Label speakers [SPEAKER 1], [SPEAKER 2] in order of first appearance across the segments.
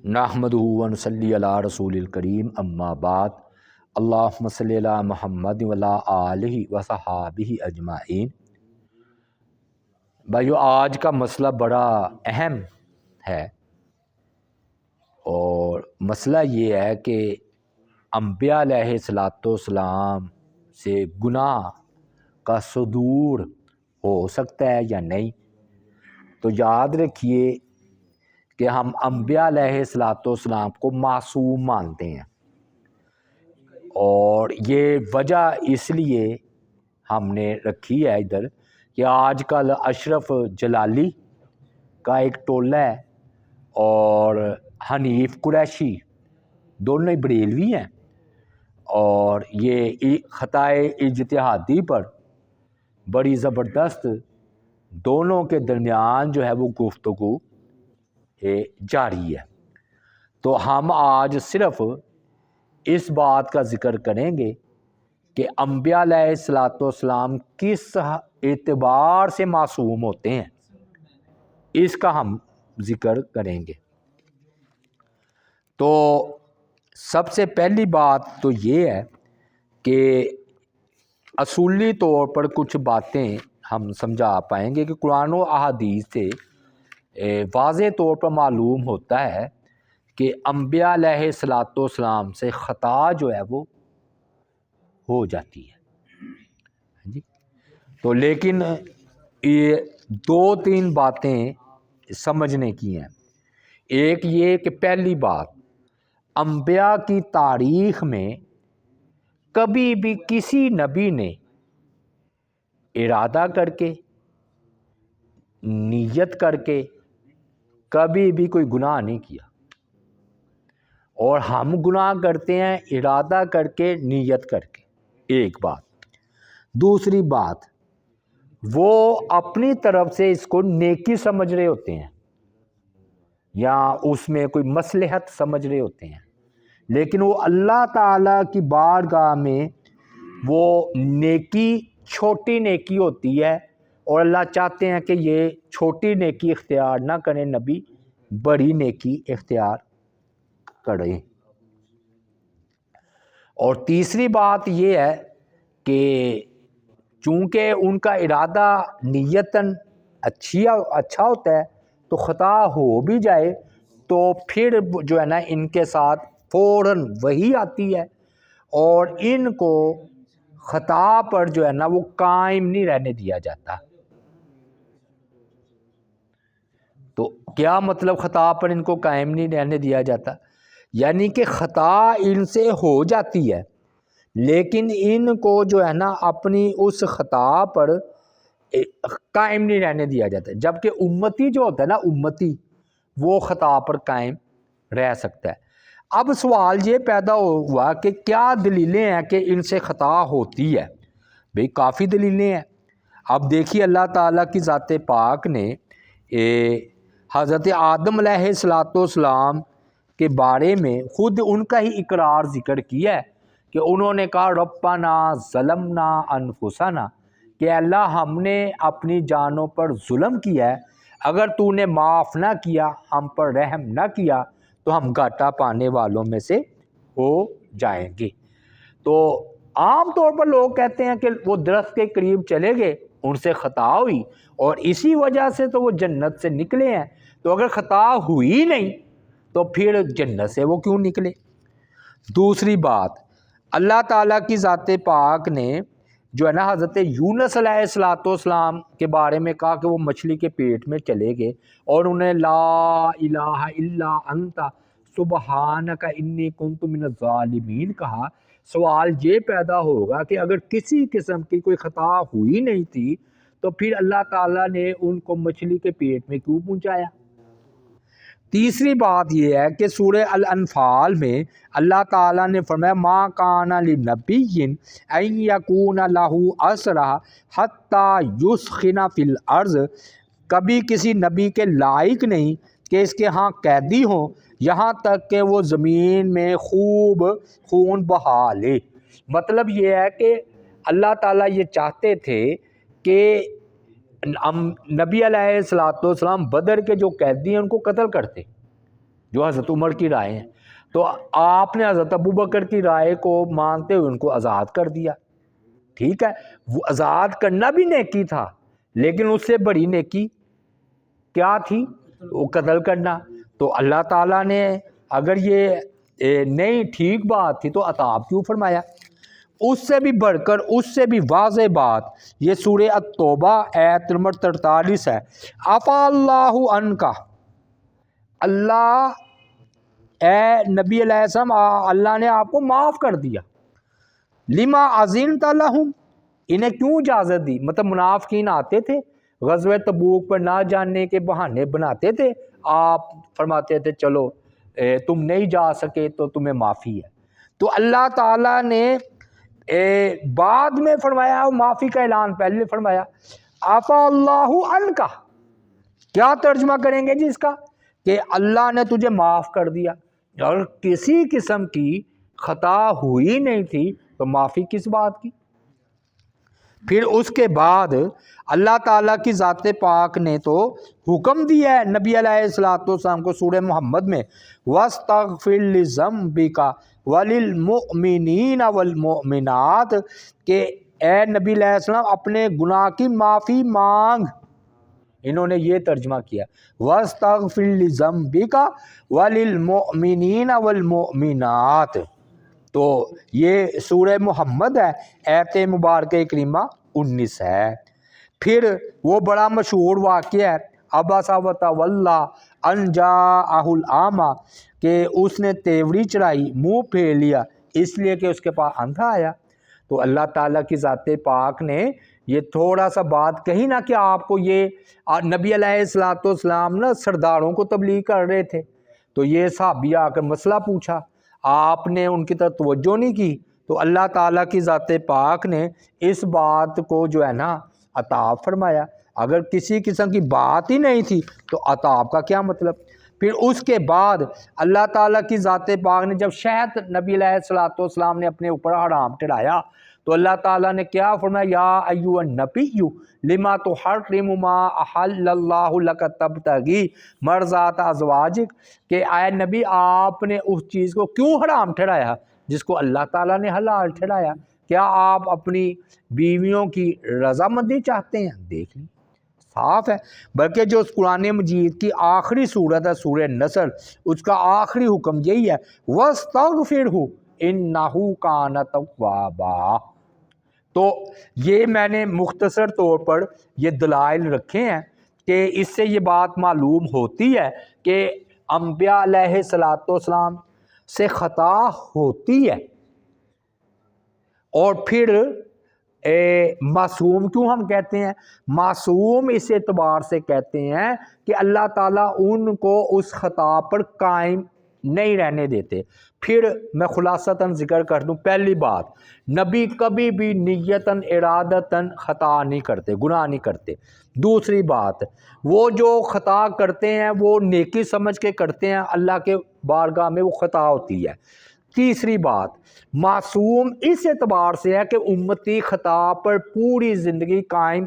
[SPEAKER 1] نحمدہ و نصلی علی رسول الکریم اما بعد اللہم صلی علی محمد و علی آلہ و صحابہ اجمعین۔ بھائیو، آج کا مسئلہ بڑا اہم ہے اور مسئلہ یہ ہے کہ انبیاء علیہ السلام سے گناہ کا صدور ہو سکتا ہے یا نہیں۔ تو یاد رکھیے کہ ہم انبیاء علیہ السلام کو معصوم مانتے ہیں، اور یہ وجہ اس لیے ہم نے رکھی ہے ادھر کہ آج کل اشرف جلالی کا ایک ٹولہ ہے اور حنیف قریشی، دونوں ہی بریلوی ہیں، اور یہ خطائے اجتہادی پر بڑی زبردست دونوں کے درمیان جو ہے وہ گفتگو جاری ہے۔ تو ہم آج صرف اس بات کا ذکر کریں گے کہ انبیاء علیہ السلام کس اعتبار سے معصوم ہوتے ہیں، اس کا ہم ذکر کریں گے۔ تو سب سے پہلی بات تو یہ ہے کہ اصولی طور پر کچھ باتیں ہم سمجھا پائیں گے کہ قرآن و احادیث سے واضح طور پر معلوم ہوتا ہے کہ انبیاء علیہ السلام سے خطا جو ہے وہ ہو جاتی ہے۔ تو لیکن یہ دو تین باتیں سمجھنے کی ہیں۔ ایک یہ کہ پہلی بات، انبیاء کی تاریخ میں کبھی بھی کسی نبی نے ارادہ کر کے، نیت کر کے کبھی بھی کوئی گناہ نہیں کیا، اور ہم گناہ کرتے ہیں ارادہ کر کے، نیت کر کے، ایک بات۔ دوسری بات، وہ اپنی طرف سے اس کو نیکی سمجھ رہے ہوتے ہیں یا اس میں کوئی مصلحت سمجھ رہے ہوتے ہیں، لیکن وہ اللہ تعالیٰ کی بارگاہ میں وہ نیکی چھوٹی نیکی ہوتی ہے، اور اللہ چاہتے ہیں کہ یہ چھوٹی نیکی اختیار نہ کریں نبی، بڑی نیکی اختیار کریں۔ اور تیسری بات یہ ہے کہ چونکہ ان کا ارادہ نیتاً اچھا ہوتا ہے، تو خطا ہو بھی جائے تو پھر جو ہے نا ان کے ساتھ فوراً وحی آتی ہے، اور ان کو خطا پر جو ہے نا وہ قائم نہیں رہنے دیا جاتا۔ تو کیا مطلب خطا پر ان کو قائم نہیں رہنے دیا جاتا؟ یعنی کہ خطا ان سے ہو جاتی ہے، لیکن ان کو جو ہے نا اپنی اس خطا پر قائم نہیں رہنے دیا جاتا، جبکہ امتی جو ہوتا ہے نا، امتی وہ خطا پر قائم رہ سکتا ہے۔ اب سوال یہ پیدا ہوا کہ کیا دلیلیں ہیں کہ ان سے خطا ہوتی ہے؟ بھئی کافی دلیلیں ہیں۔ اب دیکھیے، اللہ تعالیٰ کی ذات پاک نے حضرت آدم علیہ السلام کے بارے میں خود ان کا ہی اقرار ذکر کیا ہے کہ انہوں نے کہا ربنا ظلمنا انفسنا، کہ اللہ ہم نے اپنی جانوں پر ظلم کیا ہے، اگر تو نے معاف نہ کیا، ہم پر رحم نہ کیا، تو ہم گھاٹا پانے والوں میں سے ہو جائیں گے۔ تو عام طور پر لوگ کہتے ہیں کہ وہ درخت کے قریب چلے گئے، ان سے خطا ہوئی، اور اسی وجہ سے تو وہ جنت سے نکلے ہیں۔ تو اگر خطا ہوئی نہیں تو پھر جنت سے وہ کیوں نکلے؟ دوسری بات، اللہ تعالیٰ کی ذات پاک نے جو ہے نا حضرت یونس علیہ السلام کے بارے میں کہا کہ وہ مچھلی کے پیٹ میں چلے گئے اور انہیں لا الہ الا انت سبحانک انی کنت من الظالمین کہا۔ سوال یہ پیدا ہوگا کہ اگر کسی قسم کی کوئی خطا ہوئی نہیں تھی تو پھر اللہ تعالیٰ نے ان کو مچھلی کے پیٹ میں کیوں پہنچایا؟ تیسری بات یہ ہے کہ سورہ الانفال میں اللہ تعالیٰ نے فرمایا ما کان لنبی ان یکون لہ اسری حتی یثخن فی الارض، کبھی کسی نبی کے لائق نہیں کہ اس کے ہاں قیدی ہوں یہاں تک کہ وہ زمین میں خوب خون بہا لے۔ مطلب یہ ہے کہ اللہ تعالیٰ یہ چاہتے تھے کہ نبی علیہ السلام بدر کے جو قیدی ہیں ان کو قتل کرتے، جو حضرت عمر کی رائے ہیں، تو آپ نے حضرت ابوبکر کی رائے کو مانتے ہوئے ان کو آزاد کر دیا، ٹھیک ہے، وہ آزاد کرنا بھی نیکی تھا، لیکن اس سے بڑی نیکی کیا تھی؟ وہ قتل کرنا۔ تو اللہ تعالیٰ نے اگر یہ نہیں ٹھیک بات تھی تو عتاب کیوں فرمایا؟ اس سے بھی بڑھ کر، اس سے بھی واضح بات یہ سورہ التوبہ آیت نمبر 43 ہے، عفا اللہ عنک، اللہ اے نبی علیہ السلام اللہ نے آپ کو معاف کر دیا، لما اذنت لہم، انہیں کیوں اجازت دی؟ مطلب منافقین آتے تھے غزوہ تبوک پر نہ جاننے کے بہانے بناتے تھے، آپ فرماتے تھے چلو تم نہیں جا سکے تو تمہیں معافی ہے، تو اللہ تعالیٰ نے بعد میں فرمایا، معافی کا اعلان پہلے فرمایا، عفا اللہ عنک، کیا ترجمہ کریں گے جی اس کا؟ کہ اللہ نے تجھے معاف کر دیا، اور کسی قسم کی خطا ہوئی نہیں تھی تو معافی کس بات کی؟ پھر اس کے بعد اللہ تعالیٰ کی ذات پاک نے تو حکم دیا ہے نبی علیہ السلام کو سورہ محمد میں، وَاسْتَغْفِرْ لِذَنْبِكَ وَلِلْمُؤْمِنِينَ وَالْمُؤْمِنَاتِ، کہ اے نبی علیہ السلام اپنے گناہ کی معافی مانگ، انہوں نے یہ ترجمہ کیا، وَاسْتَغْفِرْ لِذَنْبِكَ وَلِلْمُؤْمِنِينَ وَالْمُؤْمِنَاتِ، تو یہ سورہ محمد ہے، آیت مبارکہ کریمہ 19 ہے۔ پھر وہ بڑا مشہور واقعہ ہے، عبس وتولی ان جاءہ الاعمی، کہ اس نے تیوری چڑھائی، منہ پھیر لیا اس لیے کہ اس کے پاس اندھا آیا۔ تو اللہ تعالیٰ کی ذات پاک نے یہ تھوڑا سا بات کہی نا کہ آپ کو یہ نبی علیہ السلام نا سرداروں کو تبلیغ کر رہے تھے، تو یہ صحابی آ کر مسئلہ پوچھا، آپ نے ان کی طرف توجہ نہیں کی، تو اللہ تعالیٰ کی ذات پاک نے اس بات کو جو ہے نا عتاب فرمایا۔ اگر کسی قسم کی بات ہی نہیں تھی تو عتاب کا کیا مطلب؟ پھر اس کے بعد اللہ تعالیٰ کی ذات پاک نے جب شہد نبی علیہ السلام نے اپنے اوپر حرام ٹھہرایا تو اللہ تعالیٰ نے کیا فرمایا، یا ایھا النبی لما تحرم ما احل اللہ لک تبتغی مرضات ازواجک، کہ اے نبی آپ نے اس چیز کو کیوں حرام ٹھہرایا جس کو اللہ تعالیٰ نے حلال ٹھہرایا؟ کیا آپ اپنی بیویوں کی رضامندی چاہتے ہیں؟ دیکھ لیں صاف ہے۔ بلکہ جو اس قرآن مجید کی آخری صورت ہے سورہ نصر، اس کا آخری حکم یہی ہے، وَاسْتَغْفِرْهُ إِنَّهُ كَانَ تَوَّابًا۔ تو یہ میں نے مختصر طور پر یہ دلائل رکھے ہیں کہ اس سے یہ بات معلوم ہوتی ہے کہ انبیاء علیہ السلام سے خطا ہوتی ہے، اور پھر معصوم کیوں ہم کہتے ہیں؟ معصوم اس اعتبار سے کہتے ہیں کہ اللہ تعالیٰ ان کو اس خطا پر قائم نہیں رہنے دیتے۔ پھر میں خلاصتاً ذکر کر دوں، پہلی بات، نبی کبھی بھی نیتاً ارادتاً خطا نہیں کرتے، گناہ نہیں کرتے۔ دوسری بات، وہ جو خطا کرتے ہیں وہ نیکی سمجھ کے کرتے ہیں، اللہ کے بارگاہ میں وہ خطا ہوتی ہے۔ تیسری بات، معصوم اس اعتبار سے ہے کہ امتی خطا پر پوری زندگی قائم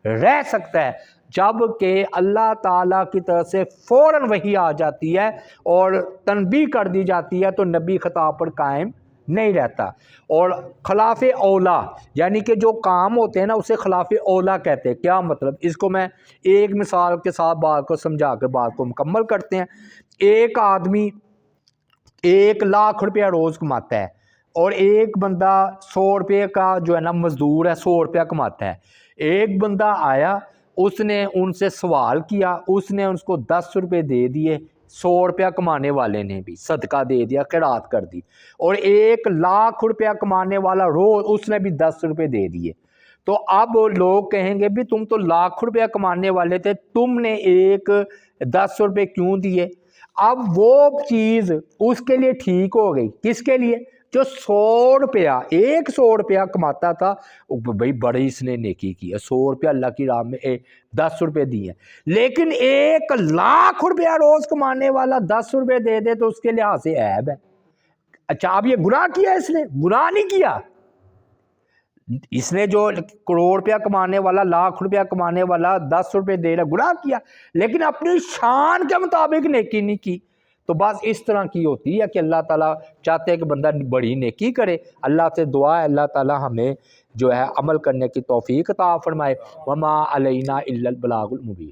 [SPEAKER 1] رہ سکتا ہے جب کہ اللہ تعالیٰ کی طرف سے فوراً وحی آ جاتی ہے اور تنبیہ کر دی جاتی ہے تو نبی خطا پر قائم نہیں رہتا۔ اور خلاف اولا، یعنی کہ جو کام ہوتے ہیں نا اسے خلاف اولا کہتے ہیں۔ کیا مطلب؟ اس کو میں ایک مثال کے ساتھ بات کو سمجھا کر بات کو مکمل کرتے ہیں۔ ایک آدمی 1,00,000 روپیہ روز کماتا ہے اور ایک بندہ 100 روپے کا جو ہے نا مزدور ہے، 100 روپیہ کماتا ہے۔ ایک بندہ آیا، اس نے ان سے سوال کیا، اس نے اس کو 10 روپے دے دیے، 100 روپیہ کمانے والے نے بھی صدقہ دے دیا، خیرات کر دی، اور 1,00,000 روپیہ کمانے والا روز اس نے بھی 10 روپے دے دیے۔ تو اب لوگ کہیں گے بھی تم تو 1,00,000 روپیہ کمانے والے تھے، تم نے 10 روپے کیوں دیے؟ اب وہ چیز اس کے لیے ٹھیک ہو گئی، کس کے لیے؟ جو 100 روپیہ 100 روپیہ کماتا تھا، بھائی بڑی اس نے نیکی کی ہے، 100 روپیہ اللہ کی راہ میں 10 روپے دیے ہیں۔ لیکن 1,00,000 روپیہ روز کمانے والا 10 روپے دے دے تو اس کے لحاظ سے عیب ہے۔ اچھا اب یہ گناہ کیا اس نے؟ گناہ نہیں کیا۔ اس نے جو 1,00,000 روپیہ کمانے والا، 1,00,000 روپیہ کمانے والا 10 روپے دے رہا، گناہ کیا، لیکن اپنی شان کے مطابق نیکی نہیں کی۔ تو بس اس طرح کی ہوتی ہے کہ اللہ تعالیٰ چاہتے ہیں کہ بندہ بڑی نیکی کرے. اللہ سے دعا ہے اللہ تعالیٰ ہمیں جو ہے عمل کرنے کی توفیق عطا فرمائے. وما علینا الا البلاغ المبین.